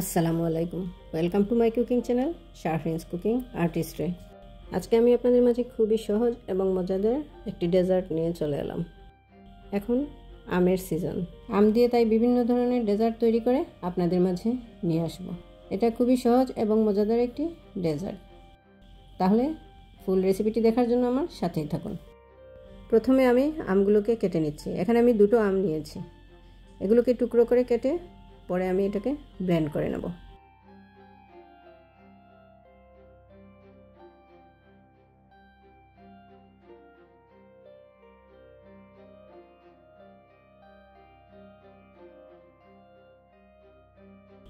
আসসালামু আলাইকুম, welcome to my cooking channel Sharfin's cooking artistry. আজকে আমি আপনাদের মাঝে খুবই সহজ এবং মজাদার একটি ডেজার্ট নিয়ে চলে এলাম। এখন আমের সিজন, আম দিয়ে তাই বিভিন্ন ধরনের ডেজার্ট তৈরি করে আপনাদের মাঝে নিয়ে আসব। এটা খুবই সহজ এবং মজাদার একটি ডেজার্ট। তাহলে ফুল রেসিপিটি দেখার জন্য আমার সাথেই থাকুন। প্রথমে আমি আমগুলোকে কেটে নিচ্ছি। এখানে আমি দুটো আম নিয়েছি। এগুলোকে টুকরো করে কেটে পরে আমি এটাকে ব্লেন্ড করে নেব।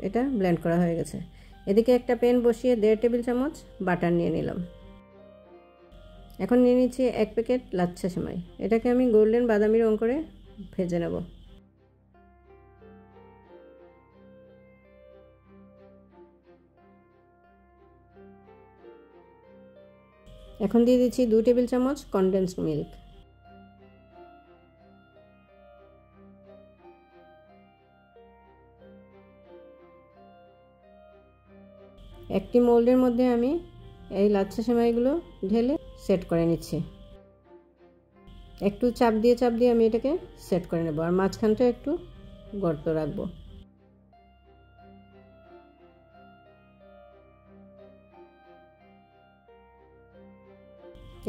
এটা ব্লেন্ড করা হয়ে গেছে। এদিকে একটা প্যান বসিয়ে 1.5 টেবিল চামচ বাটার নিয়ে নিলাম। এখন নিয়ে নিচ্ছি 1 প্যাকেট লাচ্ছা সেমাই। এটাকে আমি গোল্ডেন বাদামি রং করে ভেজে নেব। এখন দিয়ে দিচ্ছি 2 টেবিল চামচ কনডেন্সড মিল্ক। একটি মোল্ডের মধ্যে আমি এই লাচ্ছা সেমাইগুলো ঢেলে সেট করে নিচ্ছি। একটু চাপ দিয়ে আমি এটাকে সেট করে নেব, আর মাঝখানটা একটু গর্ত রাখবো।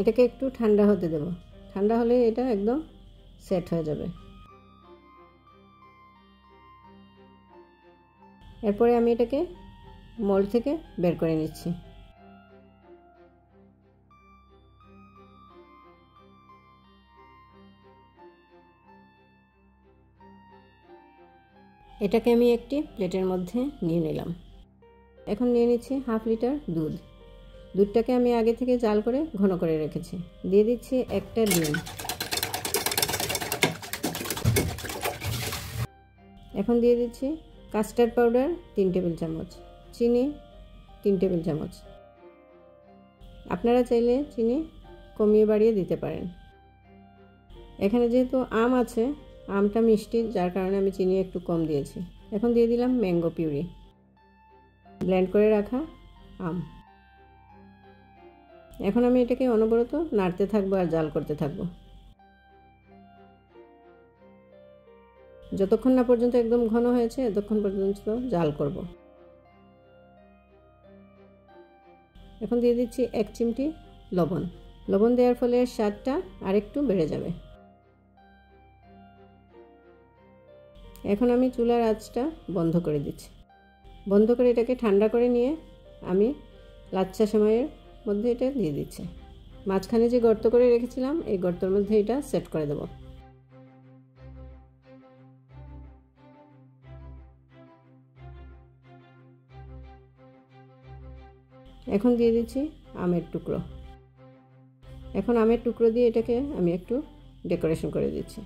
এটাকে একটু ঠান্ডা হতে দেব। ঠান্ডা হলে এটা একদম সেট হয়ে যাবে। এরপরে আমি এটাকে মোল্ড থেকে বের করে নিচ্ছি। এটাকে আমি একটি প্লেটের মধ্যে নিয়ে নিলাম। এখন নিয়ে নিচ্ছি 1/2 লিটার দুধ। দুধটাকে আমি আগে থেকে জাল করে ঘন করে রেখেছি। দিয়ে দিচ্ছি একটা ডিম। এখন দিয়ে দিচ্ছি কাস্টার্ড পাউডার 3 টেবিল চামচ, চিনি 3 টেবিল চামচ। আপনারা চাইলে চিনি কমিয়ে বাড়িয়ে দিতে পারেন। এখানে যেহেতু আম আছে, আমটা মিষ্টি, যার কারণে আমি চিনি একটু কম দিয়েছি। এখন দিয়ে দিলাম ম্যাঙ্গো পিউরি, ব্লেন্ড করে রাখা আম। এখন আমি এটাকে অনবরত নাড়তে থাকবো আর জাল করতে থাকবো, যতক্ষণ না পর্যন্ত একদম ঘন হয়েছে ততক্ষণ পর্যন্ত জাল করব। এখন দিয়ে দিচ্ছি 1 চিমটি লবণ। লবণ দেওয়ার ফলে স্বাদটা আরেকটু বেড়ে যাবে। এখন আমি চুলার আঁচটা বন্ধ করে দিচ্ছি। বন্ধ করে এটাকে ঠান্ডা করে নিয়ে আমি লাচ্ছা সেমাইয়ের মধ্যে এটা দিয়ে দিচ্ছি। মাঝখানে যে গর্ত করে রেখেছিলাম, এই গর্তের মধ্যে এটা সেট করে দেব। এখন দিয়ে দিচ্ছি আমের টুকরো। এখন আমের টুকরো দিয়ে এটাকে আমি একটু ডেকোরেশন করে দিচ্ছি।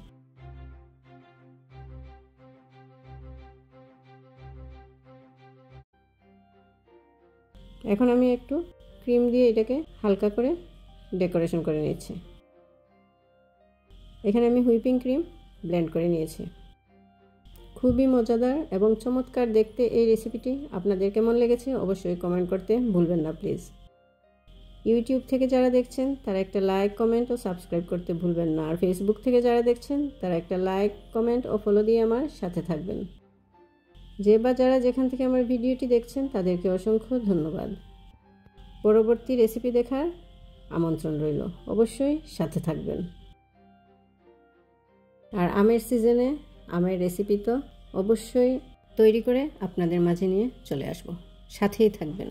এখন আমি একটু ক্রিম দিয়ে এটাকে হালকা করে ডেকোরেশন করে নিচ্ছি। এখানে আমি হুইপিং ক্রিম ব্লেন্ড করে নিয়েছি। খুবই মজাদার এবং চমৎকার দেখতে এই রেসিপিটি। আপনাদের কেমন লেগেছে অবশ্যই কমেন্ট করতে ভুলবেন না প্লিজ। ইউটিউব থেকে যারা দেখছেন তারা একটা লাইক, কমেন্ট ও সাবস্ক্রাইব করতে ভুলবেন না। আর ফেসবুক থেকে যারা দেখছেন তারা একটা লাইক, কমেন্ট ও ফলো দিয়ে আমার সাথে থাকবেন। যে বা যারা যেখান থেকে আমার ভিডিওটি দেখছেন তাদেরকে অসংখ্য ধন্যবাদ। পরবর্তী রেসিপি দেখার আমন্ত্রণ রইল, অবশ্যই সাথে থাকবেন। আর আমের সিজনে আমের রেসিপি তো অবশ্যই তৈরি করে আপনাদের মাঝে নিয়ে চলে আসব, সাথেই থাকবেন।